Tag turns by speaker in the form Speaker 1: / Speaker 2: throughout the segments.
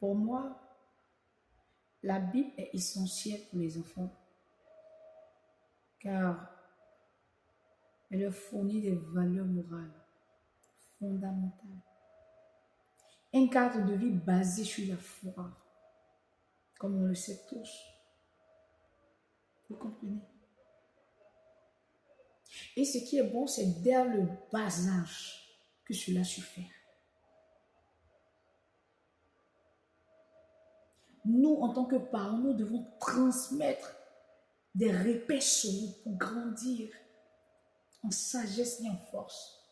Speaker 1: Pour moi, la Bible est essentielle pour les enfants car elle leur fournit des valeurs morales fondamentales. Un cadre de vie basé sur la foi, comme on le sait tous. Vous comprenez? Et ce qui est bon, c'est dès le bas âge que cela suffit. Nous, en tant que parents, nous devons transmettre des repères solides pour grandir en sagesse et en force.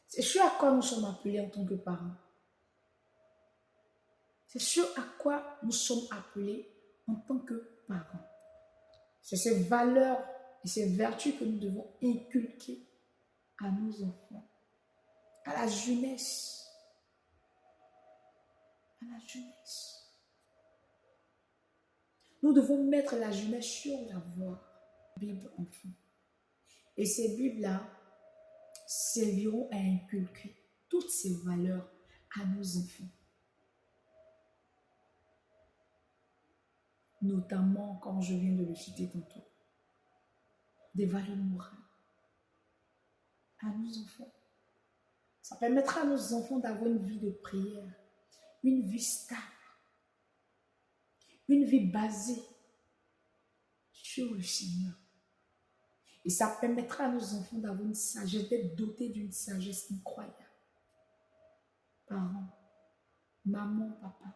Speaker 1: C'est ce à quoi nous sommes appelés en tant que parents. C'est ce à quoi nous sommes appelés en tant que parents. C'est ces valeurs et ces vertus que nous devons inculquer à nos enfants, à la jeunesse. À la jeunesse. Nous devons mettre la jeunesse sur la voie Bible enfant. Et ces Bibles-là serviront à inculquer toutes ces valeurs à nos enfants. Notamment, comme je viens de le citer tantôt, des valeurs morales à nos enfants. Ça permettra à nos enfants d'avoir une vie de prière, une vie stable, une vie basée sur le Seigneur. Et ça permettra à nos enfants d'avoir une sagesse, d'être dotés d'une sagesse incroyable. Parents, maman, papa,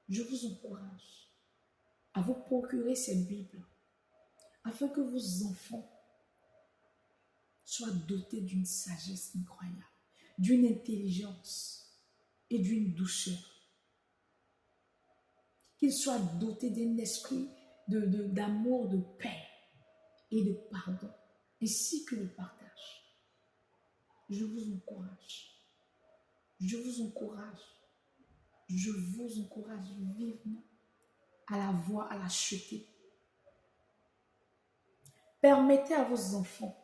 Speaker 1: je vous encourage à vous procurer cette Bible afin que vos enfants soient dotés d'une sagesse incroyable, d'une intelligence et d'une douceur. Qu'ils soient dotés d'un esprit d'amour, de paix et de pardon, ainsi que de partage. Je vous encourage. Je vous encourage. Je vous encourage vivement à la voir, à l'acheter. Permettez à vos enfants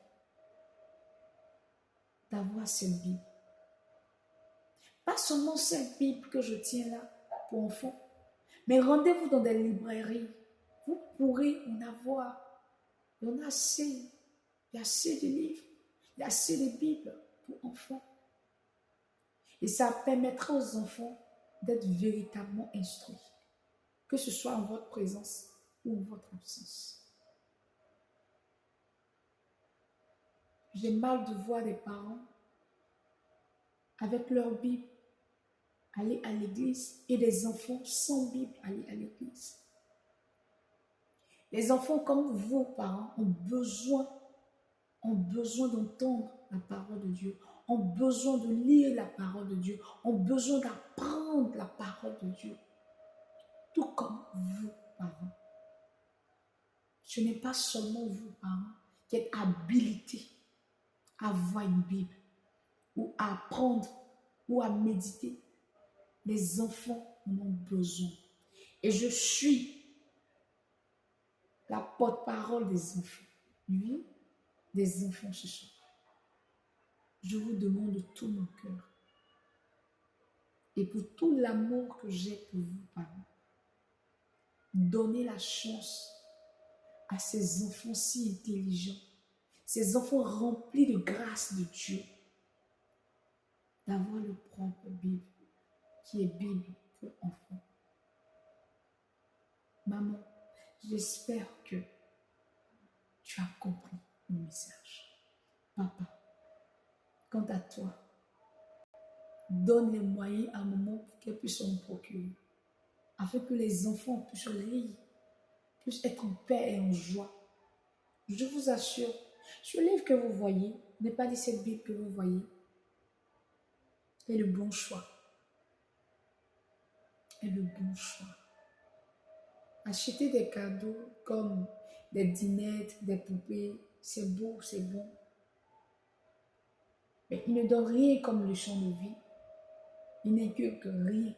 Speaker 1: d'avoir cette Bible. Pas seulement cette Bible que je tiens là pour enfants, mais rendez-vous dans des librairies. Vous pourrez en avoir. Il y en a assez. Il y a assez de livres. Il y a assez de Bibles pour enfants. Et ça permettra aux enfants d'être véritablement instruits, que ce soit en votre présence ou en votre absence. J'ai mal de voir des parents avec leur Bible aller à l'église et des enfants sans Bible aller à l'église. Les enfants comme vos parents ont besoin d'entendre la parole de Dieu, ont besoin de lire la parole de Dieu, ont besoin d'apprendre la parole de Dieu. Tout comme vous, parents. Ce n'est pas seulement vous, parents, qui êtes habilités à voir une Bible ou à apprendre ou à méditer. Les enfants en ont besoin. Et je suis la porte-parole des enfants. Oui, des enfants ce soir. Je vous demande de tout mon cœur et pour tout l'amour que j'ai pour vous, parents, donnez la chance à ces enfants si intelligents, ces enfants remplis de grâce de Dieu, d'avoir leur propre Bible, qui est Bible pour enfants. Maman, j'espère que tu as compris mon message. Papa, quant à toi, donne les moyens à maman pour qu'elle puisse en procurer, afin que les enfants puissent lire, puissent être en paix et en joie. Je vous assure, ce livre que vous voyez n'est pas de cette Bible que vous voyez. est le bon choix. Est le bon choix. Acheter des cadeaux comme des dinettes, des poupées, c'est beau, c'est bon. Mais il ne donne rien comme leçon de vie. Il n'inculque rien.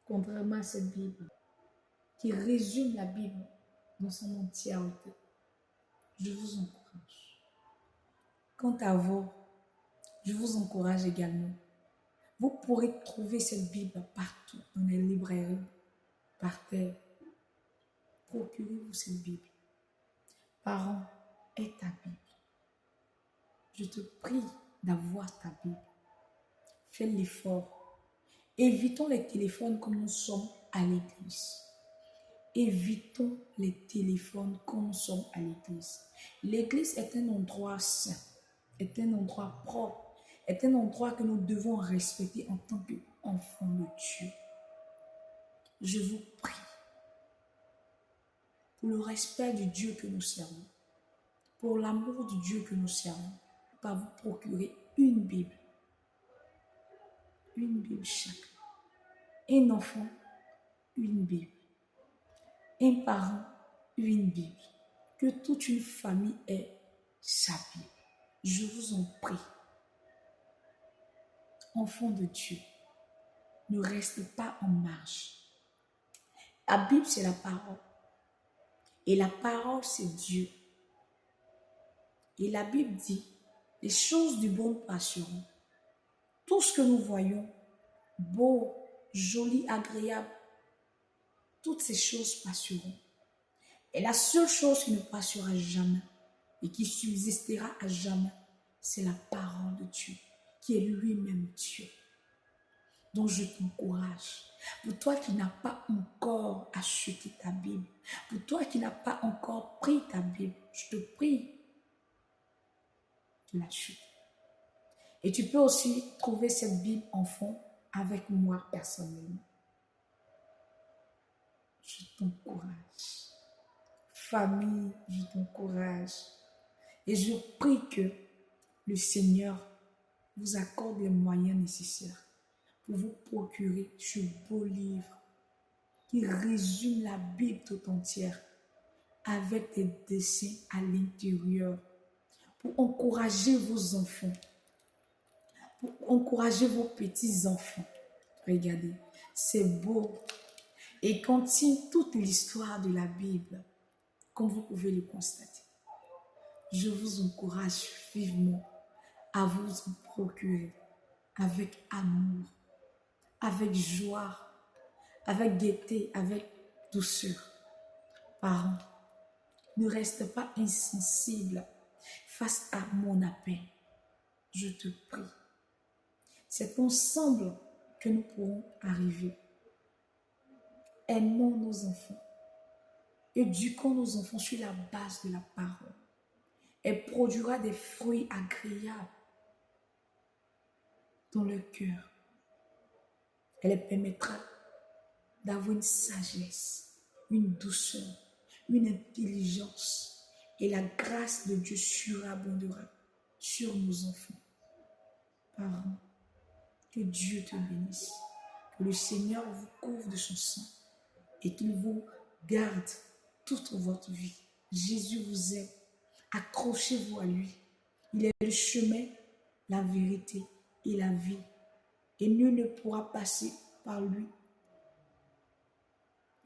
Speaker 1: Contrairement à cette Bible, qui résume la Bible dans son entièreté. Je vous encourage. Quant à vous, je vous encourage également Vous pourrez trouver cette Bible partout, dans les librairies, par terre. Procurez-vous cette Bible. Parents, aie ta Bible. Je te prie d'avoir ta Bible. Fais l'effort. Évitons les téléphones comme nous sommes à l'église. Évitons les téléphones quand nous sommes à l'église. L'église est un endroit saint, est un endroit propre, est un endroit que nous devons respecter en tant qu'enfants de Dieu. Je vous prie, pour le respect du Dieu que nous servons, pour l'amour du Dieu que nous servons, par vous procurer une Bible chaque. Un enfant, une Bible. Un parent, une Bible. Que toute une famille ait sa Bible. Je vous en prie. Enfants de Dieu, ne restez pas en marge. La Bible, c'est la parole. Et la parole, c'est Dieu. Et la Bible dit, les choses du bon passeront. Tout ce que nous voyons, beau, joli, agréable, toutes ces choses passeront. Et la seule chose qui ne passera jamais et qui subsistera à jamais, c'est la parole de Dieu, qui est lui-même Dieu. Donc je t'encourage, pour toi qui n'as pas encore acheté ta Bible, pour toi qui n'as pas encore pris ta Bible, je te prie de l'acheter. Et tu peux aussi trouver cette Bible enfant avec moi personnellement. Je t'encourage. Famille, je t'encourage. Et je prie que le Seigneur vous accorde les moyens nécessaires pour vous procurer ce beau livre qui résume la Bible tout entière avec des dessins à l'intérieur pour encourager vos enfants, pour encourager vos petits-enfants. Regardez, c'est beau et contient toute l'histoire de la Bible, comme vous pouvez le constater. Je vous encourage vivement à vous en procurer avec amour, avec joie, avec gaieté, avec douceur. Parents, ne reste pas insensible face à mon appel. Je te prie. C'est ensemble que nous pourrons arriver. Aimons nos enfants. Éduquons nos enfants sur la base de la parole. Elle produira des fruits agréables dans le cœur. Elle les permettra d'avoir une sagesse, une douceur, une intelligence. Et la grâce de Dieu surabondera sur nos enfants. Parents, que Dieu te bénisse. Que le Seigneur vous couvre de son sang et qu'il vous garde toute votre vie. Jésus vous aime. Accrochez-vous à lui. Il est le chemin, la vérité et la vie. Et nul ne pourra passer par lui.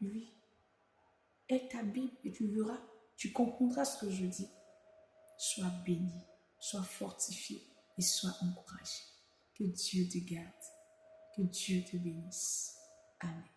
Speaker 1: Lui est ta Bible et tu verras, tu comprendras ce que je dis. Sois béni, sois fortifié et sois encouragé. Que Dieu te garde, que Dieu te bénisse. Amen.